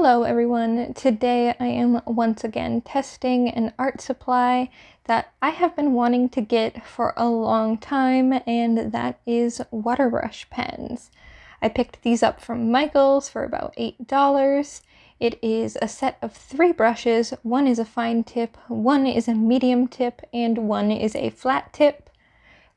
Hello everyone! Today I am once again testing an art supply that I have been wanting to get for a long time, and that is water brush pens. I picked these up from Michael's for about $8. It is a set of 3 brushes. One is a fine tip, one is a medium tip, and one is a flat tip.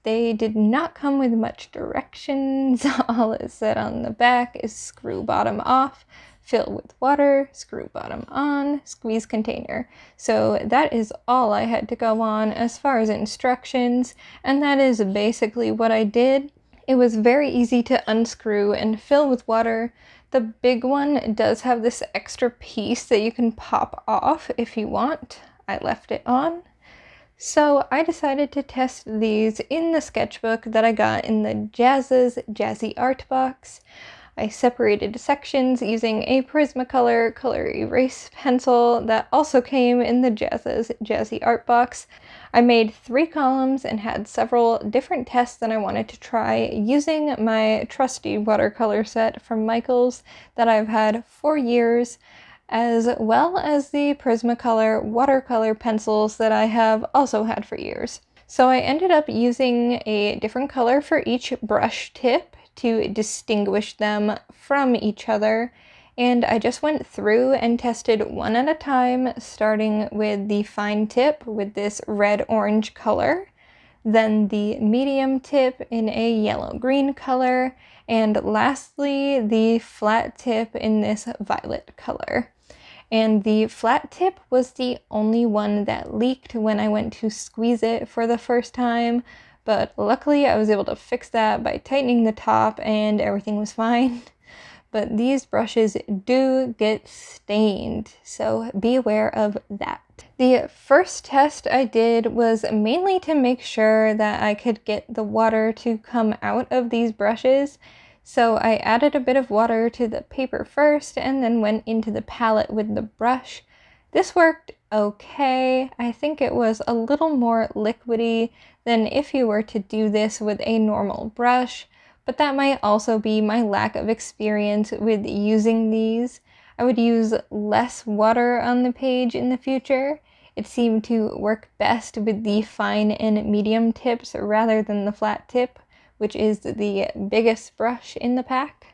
They did not come with much directions. All it said on the back is screw bottom off, fill with water, screw bottom on, squeeze container. So that is all I had to go on as far as instructions, and that is basically what I did. It was very easy to unscrew and fill with water. The big one does have this extra piece that you can pop off if you want. I left it on. So I decided to test these in the sketchbook that I got in the Jazz's Jazzy Art box. I separated sections using a Prismacolor color erase pencil that also came in the Jazz's Jazzy Art box. I made 3 columns and had several different tests that I wanted to try using my trusty watercolor set from Michael's that I've had for years, as well as the Prismacolor watercolor pencils that I have also had for years. So I ended up using a different color for each brush tip to distinguish them from each other, and I just went through and tested one at a time, starting with the fine tip with this red-orange color, then the medium tip in a yellow-green color, and lastly the flat tip in this violet color. And the flat tip was the only one that leaked when I went to squeeze it for the first time, but luckily I was able to fix that by tightening the top and everything was fine. But these brushes do get stained, so be aware of that. The first test I did was mainly to make sure that I could get the water to come out of these brushes. So I added a bit of water to the paper first and then went into the palette with the brush. This worked okay. I think it was a little more liquidy than if you were to do this with a normal brush, but that might also be my lack of experience with using these. I would use less water on the page in the future. It seemed to work best with the fine and medium tips rather than the flat tip, which is the biggest brush in the pack.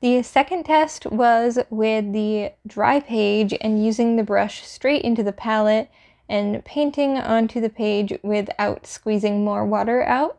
The second test was with the dry page and using the brush straight into the palette and painting onto the page without squeezing more water out.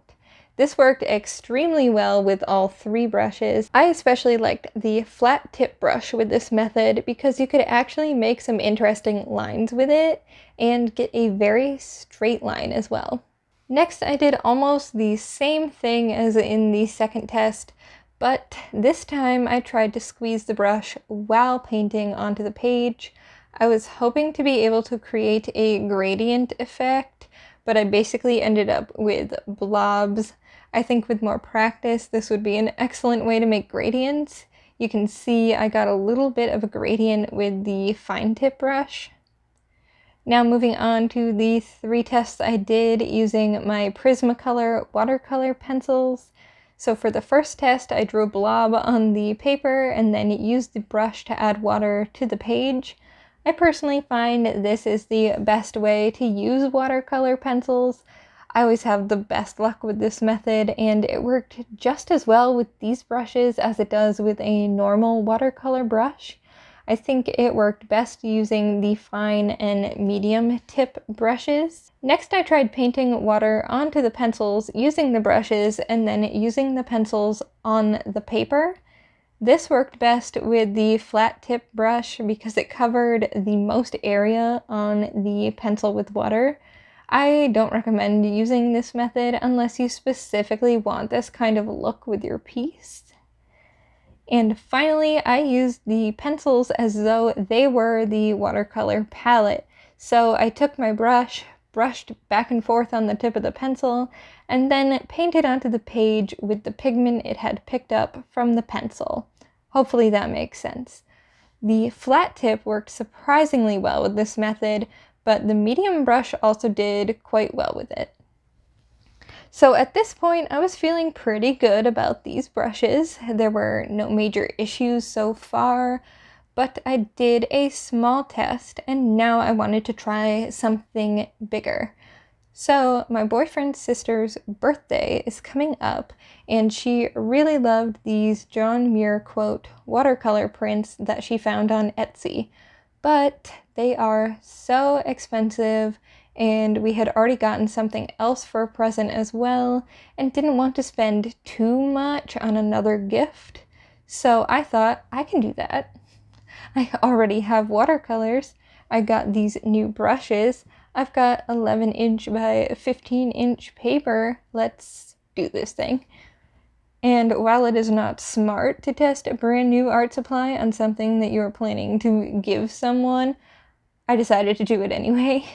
This worked extremely well with all 3 brushes. I especially liked the flat tip brush with this method because you could actually make some interesting lines with it and get a very straight line as well. Next, I did almost the same thing as in the second test, but this time I tried to squeeze the brush while painting onto the page. I was hoping to be able to create a gradient effect, but I basically ended up with blobs. I think with more practice, this would be an excellent way to make gradients. You can see I got a little bit of a gradient with the fine tip brush. Now moving on to the 3 tests I did using my Prismacolor watercolor pencils. So for the first test, I drew a blob on the paper and then used the brush to add water to the page. I personally find this is the best way to use watercolor pencils. I always have the best luck with this method, and it worked just as well with these brushes as it does with a normal watercolor brush. I think it worked best using the fine and medium tip brushes. Next, I tried painting water onto the pencils using the brushes and then using the pencils on the paper. This worked best with the flat tip brush because it covered the most area on the pencil with water. I don't recommend using this method unless you specifically want this kind of look with your piece. And finally, I used the pencils as though they were the watercolor palette. So I took my brush, brushed back and forth on the tip of the pencil, and then painted onto the page with the pigment it had picked up from the pencil. Hopefully that makes sense. The flat tip worked surprisingly well with this method, but the medium brush also did quite well with it. So at this point, I was feeling pretty good about these brushes. There were no major issues so far, but I did a small test and now I wanted to try something bigger. So my boyfriend's sister's birthday is coming up, and she really loved these John Muir quote watercolor prints that she found on Etsy, but they are so expensive, and we had already gotten something else for a present as well, and didn't want to spend too much on another gift. So I thought, I can do that. I already have watercolors. I got these new brushes. I've got 11-inch by 15-inch paper. Let's do this thing. And while it is not smart to test a brand new art supply on something that you're planning to give someone, I decided to do it anyway.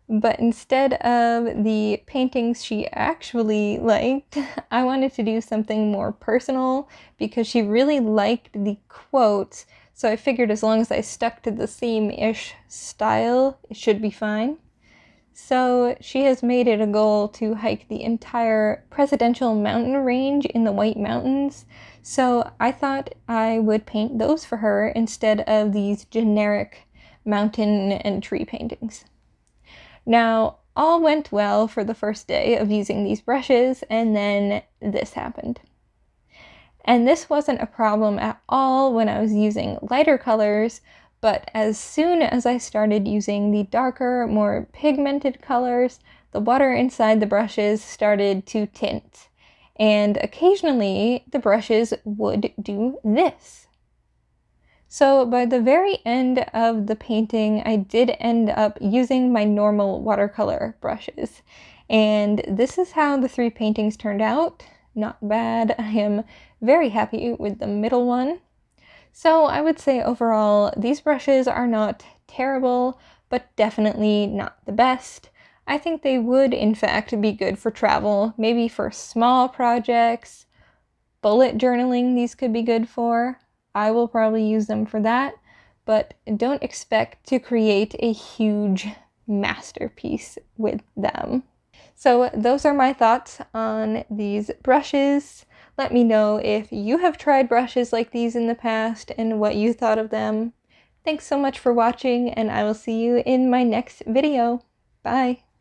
But instead of the paintings she actually liked, I wanted to do something more personal because she really liked the quotes. So I figured as long as I stuck to the theme-ish style, it should be fine. So she has made it a goal to hike the entire presidential mountain range in the White Mountains. So I thought I would paint those for her instead of these generic mountain and tree paintings. Now, all went well for the first day of using these brushes, and then this happened. And this wasn't a problem at all when I was using lighter colors, but as soon as I started using the darker, more pigmented colors, the water inside the brushes started to tint. And occasionally, the brushes would do this. So by the very end of the painting, I did end up using my normal watercolor brushes. And this is how the 3 paintings turned out. Not bad. I am very happy with the middle one. So I would say overall, these brushes are not terrible, but definitely not the best. I think they would, in fact, be good for travel, maybe for small projects. Bullet journaling these could be good for. I will probably use them for that, but don't expect to create a huge masterpiece with them. So those are my thoughts on these brushes. Let me know if you have tried brushes like these in the past and what you thought of them. Thanks so much for watching, and I will see you in my next video. Bye!